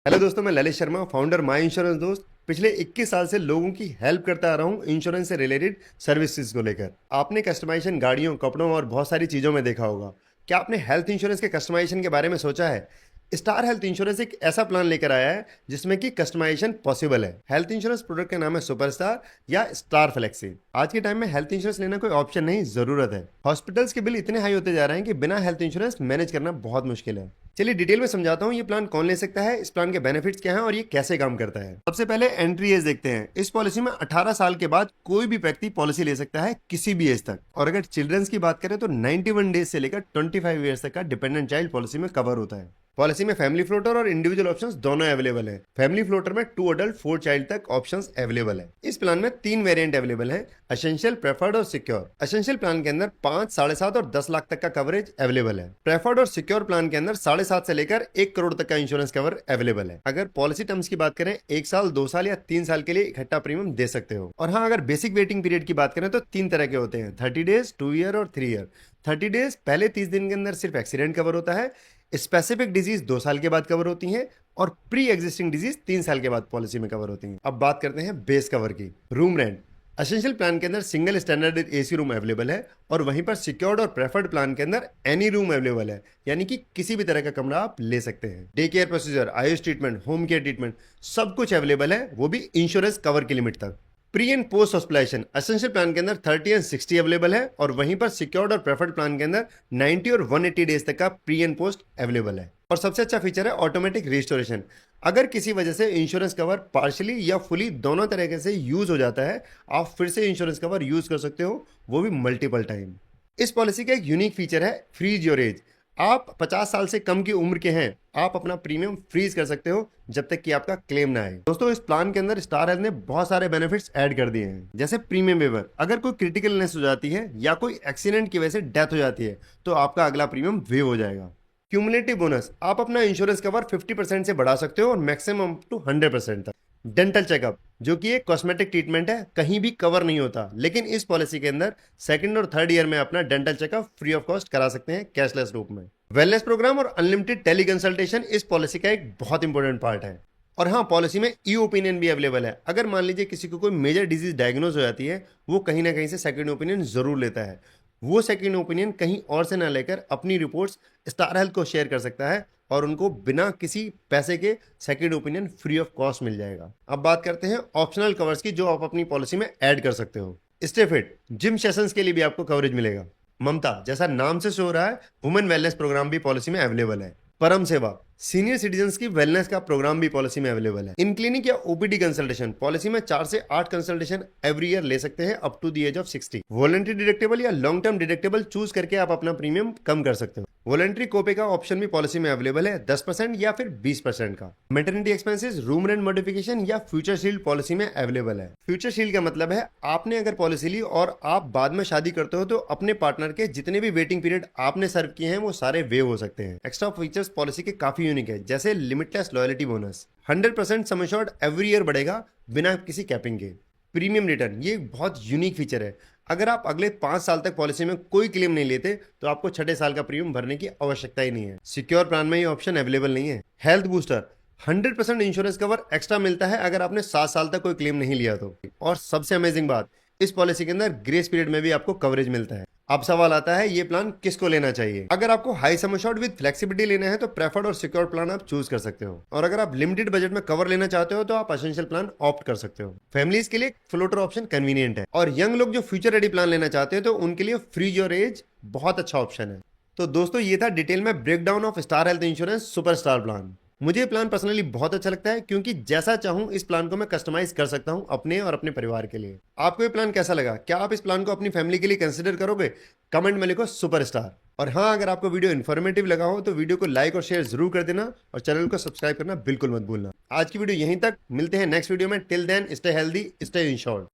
Hello दोस्तों, मैं Lalit Sharma, founder माई insurance दोस्त। पिछले 21 साल से लोगों की हेल्प करता आ रहा हूँ इंश्योरेंस से रिलेटेड सर्विसेज को लेकर। आपने कस्टमाइजेशन गाड़ियों, कपड़ों और बहुत सारी चीज़ों में देखा होगा। क्या आपने हेल्थ इंश्योरेंस के कस्टमाइजेशन के बारे में सोचा है? स्टार हेल्थ इंश्योरेंस एक ऐसा प्लान लेकर आया है जिसमें कि कस्टमाइजेशन पॉसिबल है। हेल्थ इंश्योरेंस प्रोडक्ट का नाम है सुपरस्टार या स्टार फ्लेक्सी। आज के टाइम में हेल्थ इंश्योरेंस लेना कोई ऑप्शन नहीं, जरूरत है। हॉस्पिटल्स के बिल इतने हाई होते जा रहे हैं कि बिना हेल्थ इंश्योरेंस मैनेज करना बहुत मुश्किल है। चलिए डिटेल में समझाता हूँ ये प्लान कौन ले सकता है, इस प्लान के बेनिफिट्स क्या हैं और ये कैसे काम करता है। सबसे पहले एंट्री एज देखते हैं। इस पॉलिसी में 18 साल के बाद कोई भी व्यक्ति पॉलिसी ले सकता है किसी भी एज तक। और अगर चिल्ड्रंस की बात करें तो 91 डेज से लेकर 25 ईयर्स तक का डिपेंडेंट चाइल्ड पॉलिसी में कवर होता है। पॉलिसी में फैमिली फ्लोटर और इंडिविजुअल ऑप्शंस दोनों अवेलेबल है। फैमिली फ्लोटर में 2 अडल्ट 4 चाइल्ड तक ऑप्शंस अवेलेबल है। इस प्लान में 3 वेरिएंट अवेलेबल है, एसेंशियल, प्रेफर्ड और सिक्योर। एसेंशियल प्लान के अंदर 5, 7.5 और 10 लाख तक का कवरेज अवेलेबल है। प्रेफर्ड और सिक्योर प्लान के अंदर 7.5 से लेकर 1 करोड़ तक का इंश्योरेंस कवर अवेलेबल है। अगर पॉलिसी टर्म्स की बात करें, 1 साल, 2 साल या 3 साल के लिए इकट्ठा प्रीमियम दे सकते हो। और हाँ, अगर बेसिक वेटिंग पीरियड की बात करें तो 3 तरह के होते हैं, 30 डेज, 2 ईयर और 3 ईयर। 30 डेज पहले 30 दिन के अंदर सिर्फ एक्सीडेंट कवर होता है। स्पेसिफिक डिजीज 2 साल के बाद कवर होती हैं और प्री एग्जिस्टिंग डिजीज 3 साल के बाद पॉलिसी में कवर होती हैं। अब बात करते हैं बेस कवर की। Room rent. एसेंशियल प्लान के अंदर single standard AC room available है और वहीं पर सिक्योर्ड और प्रेफर्ड प्लान के अंदर एनी रूम अवेलेबल है, यानी कि किसी भी तरह का कमरा आप ले सकते हैं। Day care procedure, Ayush treatment, home care treatment सब कुछ अवेलेबल है, वो भी इंश्योरेंस कवर की लिमिट तक। Pre and post hospitalisation essential plan के अंदर 30 एंड 60 अवेलेबल है और वहीं पर सिक्योर्ड और प्रेफर्ड प्लान के अंदर 90 और 180 डेज तक का प्री एंड पोस्ट अवेलेबल है। और सबसे अच्छा फीचर है ऑटोमेटिक रिस्टोरेशन। अगर किसी वजह से इंश्योरेंस कवर पार्शियली या फुली दोनों तरीके से यूज हो जाता है, आप फिर से इंश्योरेंस कवर यूज कर सकते हो, वो भी मल्टीपल टाइम। इस पॉलिसी का एक यूनिक फीचर है फ्रीज योर एज। आप 50 साल से कम की उम्र के हैं, आप अपना प्रीमियम फ्रीज कर सकते हो जब तक कि आपका क्लेम ना आए। दोस्तों, इस प्लान के अंदर स्टार हेल्थ ने बहुत सारे बेनिफिट्स ऐड कर दिए हैं, जैसे प्रीमियम वेवर। अगर कोई क्रिटिकल इलनेस हो जाती है या कोई एक्सीडेंट की वजह से डेथ हो जाती है तो आपका अगला प्रीमियम वेव हो जाएगा। क्यूमुलेटिव बोनस, आप अपना इंश्योरेंस कवर 50% से बढ़ा सकते हो और मैक्सिमम टू 100% तक। डेंटल चेकअप, जो कि एक कॉस्मेटिक ट्रीटमेंट है, कहीं भी कवर नहीं होता, लेकिन इस पॉलिसी के अंदर 2nd और 3rd ईयर में अपना dental checkup free of cost करा सकते हैं कैशलेस रूप में। वेलनेस प्रोग्राम और अनलिमिटेड टेली कंसल्टेशन इस पॉलिसी का एक बहुत इंपॉर्टेंट पार्ट है। और हाँ, पॉलिसी में ई ओपिनियन भी अवेलेबल है। अगर मान लीजिए किसी को कोई मेजर डिजीज डायग्नोज हो जाती है, वो कहीं ना कहीं से सेकंड ओपिनियन जरूर लेता है। वो सेकंड ओपिनियन कहीं और से ना लेकर अपनी रिपोर्ट्स स्टार हेल्थ को शेयर कर सकता है और उनको बिना किसी पैसे के second opinion free of cost मिल जाएगा। अब बात करते हैं ऑप्शनल कवर्स की, जो आप अपनी पॉलिसी में ऐड कर सकते हो। स्टे फिट, जिम सेशंस के लिए भी आपको कवरेज मिलेगा। ममता, जैसा नाम से शो हो रहा है, वुमेन वेलनेस प्रोग्राम भी पॉलिसी में अवेलेबल है। परम सेवा, सीनियर सिटीजन्स की वेलनेस का प्रोग्राम भी पॉलिसी में अवेलेबल है। इन क्लिनिक या ओपीडी कंसल्टेशन, पॉलिसी में 4 से 8 कंसल्टेशन एवरी ईयर ले सकते हैं up to the age of 60। Voluntary deductible या लॉन्ग टर्म डिडक्टेबल चूज करके आप अपना प्रीमियम कम कर सकते हो। वॉलंटरी कोपे का ऑप्शन भी पॉलिसी में अवेलेबल है, 10% या फिर 20% का। Maternity expenses, room rent modification या फ्यूचर शील्ड पॉलिसी में अवेलेबल है। फ्यूचर शील्ड का मतलब है आपने अगर पॉलिसी ली और आप बाद में शादी करते हो तो अपने पार्टनर के जितने भी वेटिंग पीरियड आपने सर्व किए हैं वो सारे वेव हो सकते हैं। एक्स्ट्रा फीचर्स पॉलिसी के काफी यूनिक है, जैसे limitless loyalty bonus, 100% sum assured every year बढ़ेगा बिना किसी कैपिंग के। प्रीमियम रिटर्न, ये एक बहुत यूनिक फीचर है। अगर आप अगले 5 साल तक पॉलिसी में कोई क्लेम नहीं लेते तो आपको 6ठे साल का प्रीमियम भरने की आवश्यकता ही नहीं है। सिक्योर प्लान में ये ऑप्शन अवेलेबल नहीं है। Health booster, 100% insurance cover extra मिलता है अगर आपने 7 साल तक कोई क्लेम नहीं लिया तो। और सबसे अमेजिंग बात, इस पॉलिसी के अंदर ग्रेस पीरियड में भी आपको कवरेज मिलता है। अब सवाल आता है, ये प्लान किसको लेना चाहिए? अगर आपको high sum assured with flexibility लेना है तो प्रेफर्ड और सिक्योर प्लान आप चूज कर सकते हो। और अगर आप लिमिटेड बजट में कवर लेना चाहते हो तो आप एसेंशियल प्लान ऑप्ट कर सकते हो। फैमिलीज के लिए फ्लोटर ऑप्शन कन्वीनियंट है और यंग लोग जो फ्यूचर रेडी प्लान लेना चाहते हैं तो उनके लिए फ्रीज योर एज बहुत अच्छा ऑप्शन है। तो दोस्तों, ये था डिटेल में breakdown of star health insurance super star plan. मुझे ये प्लान पर्सनली बहुत अच्छा लगता है क्योंकि जैसा चाहूं इस प्लान को मैं कस्टमाइज कर सकता हूं अपने और अपने परिवार के लिए। आपको ये प्लान कैसा लगा? क्या आप इस प्लान को अपनी फैमिली के लिए कंसिडर करोगे? कमेंट में लिखो सुपरस्टार। और हाँ, अगर आपको वीडियो इन्फॉर्मेटिव लगा हो तो वीडियो को लाइक और शेयर जरूर कर देना और चैनल को सब्सक्राइब करना बिल्कुल मत भूलना। आज की वीडियो यहीं तक, मिलते हैं नेक्स्ट वीडियो में। Till then stay healthy, stay insured.